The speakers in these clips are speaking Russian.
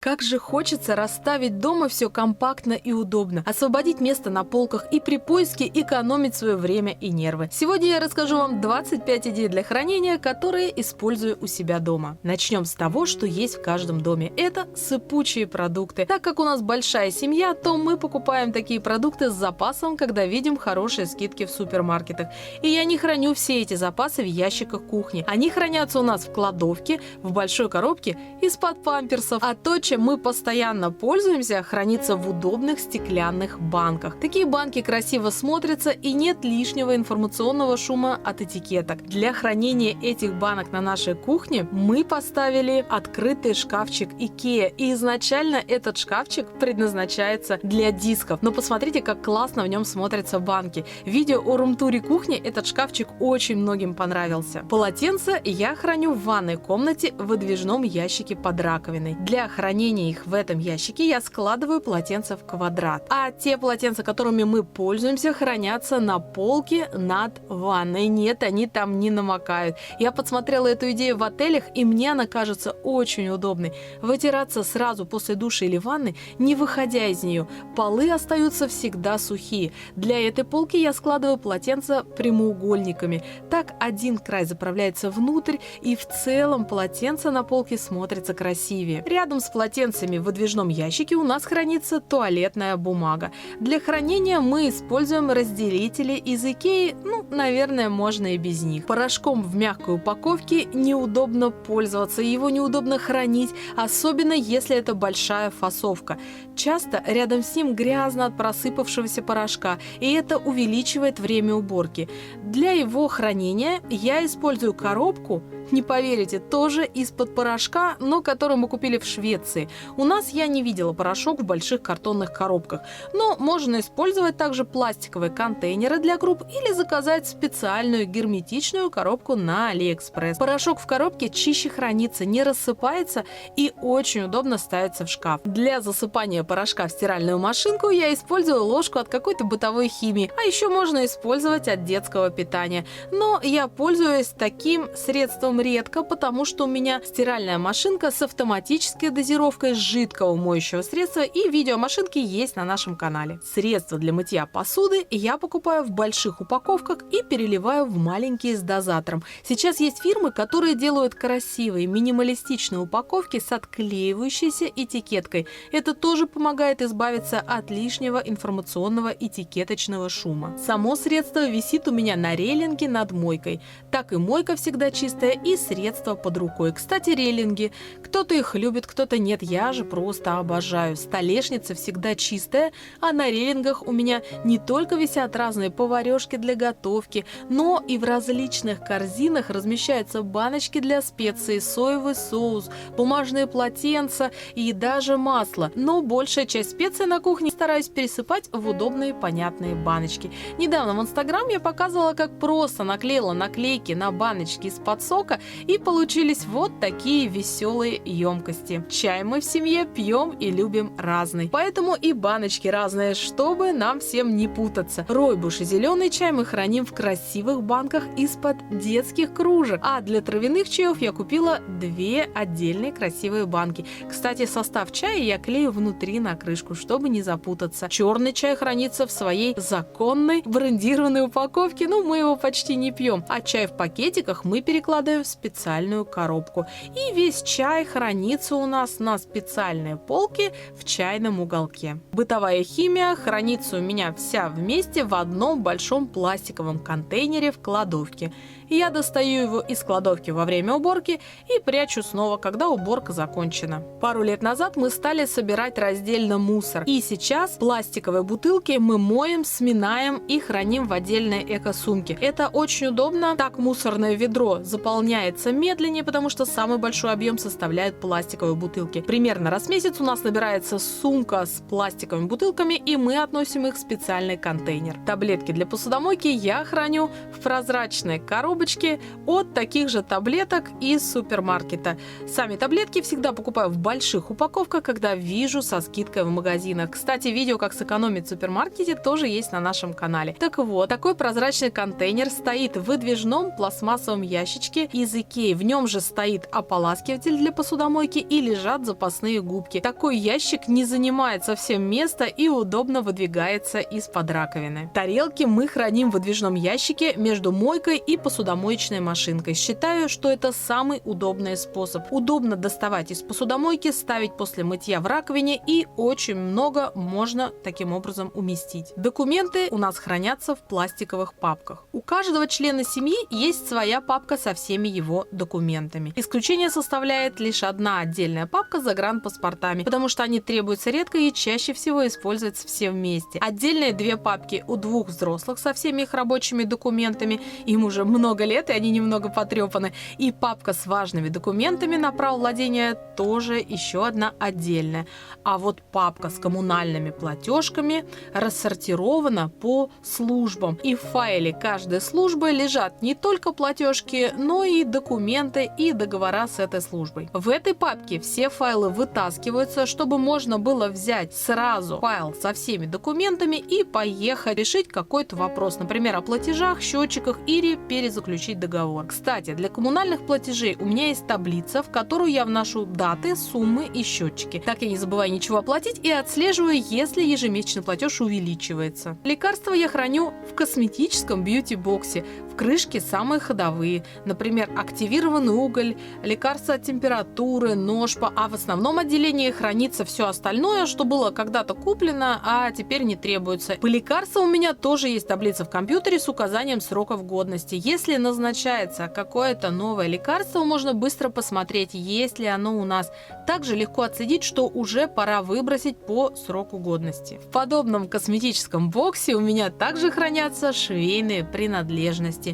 Как же хочется расставить дома все компактно и удобно, освободить место на полках и при поиске экономить свое время и нервы. Сегодня я расскажу вам 25 идей для хранения, которые использую у себя дома. Начнем с того, что есть в каждом доме. Это сыпучие продукты. Так как у нас большая семья, то мы покупаем такие продукты с запасом, когда видим хорошие скидки в супермаркетах. И я не храню все эти запасы в ящиках кухни. Они хранятся у нас в кладовке, в большой коробке из-под памперсов. А то, чем мы постоянно пользуемся, хранится в удобных стеклянных банках. Такие банки красиво смотрятся и нет лишнего информационного шума от этикеток. Для хранения этих банок на нашей кухне мы поставили открытый шкафчик IKEA. И изначально этот шкафчик предназначается для дисков. Но посмотрите, как классно в нем смотрятся банки. В видео о рум-туре кухни этот шкафчик очень многим понравился. Полотенца я храню в ванной комнате в выдвижном ящике под раковиной. Для хранения их в этом ящике я складываю полотенца в квадрат. А те полотенца, которыми мы пользуемся, хранятся на полке над ванной. Нет, они там не намокают. Я подсмотрела эту идею в отелях, и мне она кажется очень удобной. Вытираться сразу после душа или ванны, не выходя из нее. Полы остаются всегда сухие. Для этой полки я складываю полотенца прямоугольниками. Так один край заправляется внутрь, и в целом полотенце на полке смотрится красивее. Рядом с полотенцами в выдвижном ящике у нас хранится туалетная бумага. Для хранения мы используем разделители из IKEA, наверное, можно и без них. Порошком в мягкой упаковке неудобно пользоваться, его неудобно хранить, особенно если это большая фасовка. Часто рядом с ним грязно от просыпавшегося порошка, и это увеличивает время уборки. Для его хранения я использую коробку, не поверите, тоже из-под порошка, но которую мы купили в Швеции. У нас я не видела порошок в больших картонных коробках, но можно использовать также пластиковые контейнеры для круп или заказать специальную герметичную коробку на AliExpress. Порошок в коробке чище хранится, не рассыпается и очень удобно ставится в шкаф. Для засыпания порошка в стиральную машинку я использую ложку от какой-то бытовой химии, а еще можно использовать от детского питания. Но я пользуюсь таким средством редко, потому что у меня стиральная машинка с автоматической дозировкой жидкого моющего средства, и видеомашинки есть на нашем канале. Средства для мытья посуды я покупаю в больших упаковках и переливаю в маленькие с дозатором. Сейчас есть фирмы, которые делают красивые минималистичные упаковки с отклеивающейся этикеткой. Это тоже помогает избавиться от лишнего информационного этикеточного шума. Само средство висит у меня на рейлинге над мойкой. Так и мойка всегда чистая, и средства под рукой. Кстати, рейлинги. Кто-то их любит, кто-то нет. Я же просто обожаю. Столешница всегда чистая, а на рейлингах у меня не только висят разные поварешки для готовки, но и в различных корзинах размещаются баночки для специй, соевый соус, бумажные полотенца и даже масло. Но большая часть специй на кухне стараюсь пересыпать в удобные понятные баночки. Недавно в Инстаграм я показывала, как просто наклеила наклейки на баночки из-под сока, и получились вот такие веселые емкости. Чай мы в семье пьем и любим разный, поэтому и баночки разные, чтобы нам всем не путаться. Ройбуш и зеленый чай мы храним в красивых банках из-под детских кружек, а для травяных чаев я купила 2 отдельные красивые банки. Кстати, состав чая я клею внутри на крышку, чтобы не запутаться. Черный чай хранится в своей законной брендированной упаковке, мы его почти не пьем, а чай в пакетиках мы перекладываем в специальную коробку. И весь чай хранится у нас на специальной полке в чайном уголке. Бытовая химия хранится у меня вся вместе в одном большом пластиковом контейнере в кладовке. Я достаю его из кладовки во время уборки и прячу снова, когда уборка закончена. Пару лет назад мы стали собирать раздельно мусор. И сейчас пластиковые бутылки мы моем, сминаем и храним в отдельной эко-сумке. Это очень удобно. Так мусорное ведро заполняется медленнее, потому что самый большой объем составляют пластиковые бутылки. Примерно раз в месяц у нас набирается сумка с пластиковыми бутылками, и мы относим их в специальный контейнер. Таблетки для посудомойки я храню в прозрачной коробке коробочки от таких же таблеток из супермаркета. Сами таблетки всегда покупаю в больших упаковках, когда вижу со скидкой в магазинах. Кстати, видео, как сэкономить в супермаркете, тоже есть на нашем канале. Так вот, такой прозрачный контейнер стоит в выдвижном пластмассовом ящичке из Икеи. В нем же стоит ополаскиватель для посудомойки и лежат запасные губки. Такой ящик не занимает совсем места и удобно выдвигается из-под раковины. Тарелки мы храним в выдвижном ящике между мойкой и посудомоечной машинкой. Считаю, что это самый удобный способ. Удобно доставать из посудомойки, ставить после мытья в раковине, и очень много можно таким образом уместить. Документы у нас хранятся в пластиковых папках. У каждого члена семьи есть своя папка со всеми его документами. Исключение составляет лишь одна отдельная папка с загранпаспортами, потому что они требуются редко и чаще всего используются все вместе. Отдельные две папки у двух взрослых со всеми их рабочими документами, им уже много лет и они немного потрепаны, и папка с важными документами на право владения тоже еще одна отдельная. А вот папка с коммунальными платежками рассортирована по службам, и в файле каждой службы лежат не только платежки, но и документы и договора с этой службой. В этой папке все файлы вытаскиваются, чтобы можно было взять сразу файл со всеми документами и поехать решить какой-то вопрос, например, о платежах, счетчиках или перезаключить договор. Кстати, для коммунальных платежей у меня есть таблица, в которую я вношу даты, суммы и счетчики. Так я не забываю ничего оплатить и отслеживаю, если ежемесячный платеж увеличивается. Лекарства я храню в косметическом бьюти-боксе. В крышке самые ходовые, например, активированный уголь, лекарства от температуры, ножпа, а в основном отделении хранится все остальное, что было когда-то куплено, а теперь не требуется. По лекарствам у меня тоже есть таблица в компьютере с указанием сроков годности. Если назначается какое-то новое лекарство, можно быстро посмотреть, есть ли оно у нас. Также легко отследить, что уже пора выбросить по сроку годности. В подобном косметическом боксе у меня также хранятся швейные принадлежности.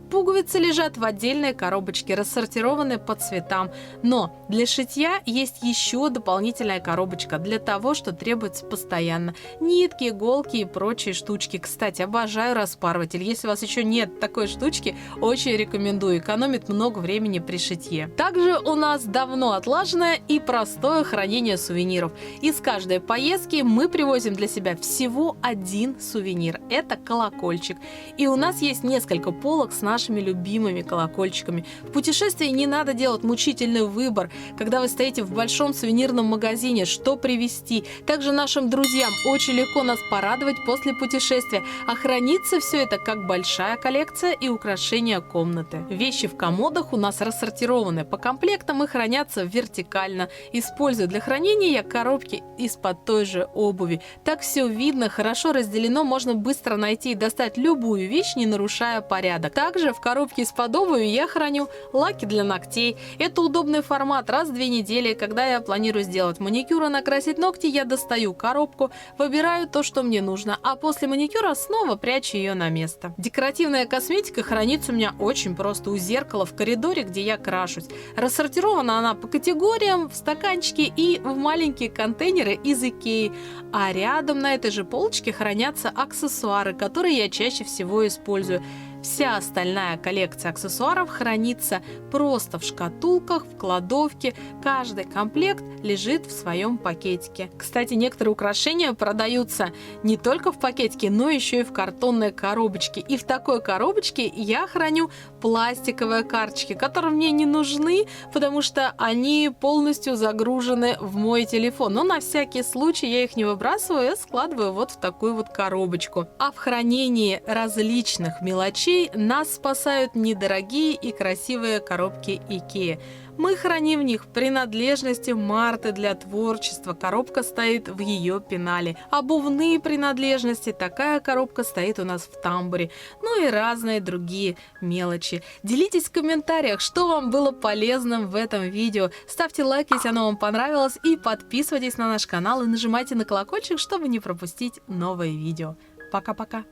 Пуговицы лежат в отдельной коробочке, рассортированы по цветам. Но для шитья есть еще дополнительная коробочка для того, что требуется постоянно. Нитки, иголки и прочие штучки. Кстати, обожаю распарыватель. Если у вас еще нет такой штучки, очень рекомендую. Экономит много времени при шитье. Также у нас давно отлаженное и простое хранение сувениров. Из каждой поездки мы привозим для себя всего один сувенир. Это колокольчик. И у нас есть несколько полок с нашими любимыми колокольчиками. В путешествии не надо делать мучительный выбор, когда вы стоите в большом сувенирном магазине, что привезти. Также нашим друзьям очень легко нас порадовать после путешествия, а хранится все это как большая коллекция и украшения комнаты. Вещи в комодах у нас рассортированы по комплектам и хранятся вертикально. Использую для хранения я коробки из-под той же обуви. Так все видно, хорошо разделено, можно быстро найти и достать любую вещь, не нарушая порядок. Также в коробке из-под обуви я храню лаки для ногтей. Это удобный формат. Раз в 2 недели, когда я планирую сделать маникюр и накрасить ногти, я достаю коробку, выбираю то, что мне нужно, а после маникюра снова прячу ее на место. Декоративная косметика хранится у меня очень просто у зеркала в коридоре, где я крашусь. Рассортирована она по категориям в стаканчики и в маленькие контейнеры из Икеи. А рядом на этой же полочке хранятся аксессуары, которые я чаще всего использую. Вся остальная коллекция аксессуаров хранится просто в шкатулках, в кладовке. Каждый комплект лежит в своем пакетике. Кстати, некоторые украшения продаются не только в пакетике, но еще и в картонной коробочке. И в такой коробочке я храню пластиковые карточки, которые мне не нужны, потому что они полностью загружены в мой телефон. Но на всякий случай я их не выбрасываю, а складываю вот в такую вот коробочку. А в хранении различных мелочей нас спасают недорогие и красивые коробки Икеи. Мы храним в них принадлежности Марты для творчества. Коробка стоит в ее пенале. Обувные принадлежности. Такая коробка стоит у нас в тамбуре. Ну и разные другие мелочи. Делитесь в комментариях, что вам было полезным в этом видео. Ставьте лайк, если оно вам понравилось. И подписывайтесь на наш канал и нажимайте на колокольчик, чтобы не пропустить новые видео. Пока-пока.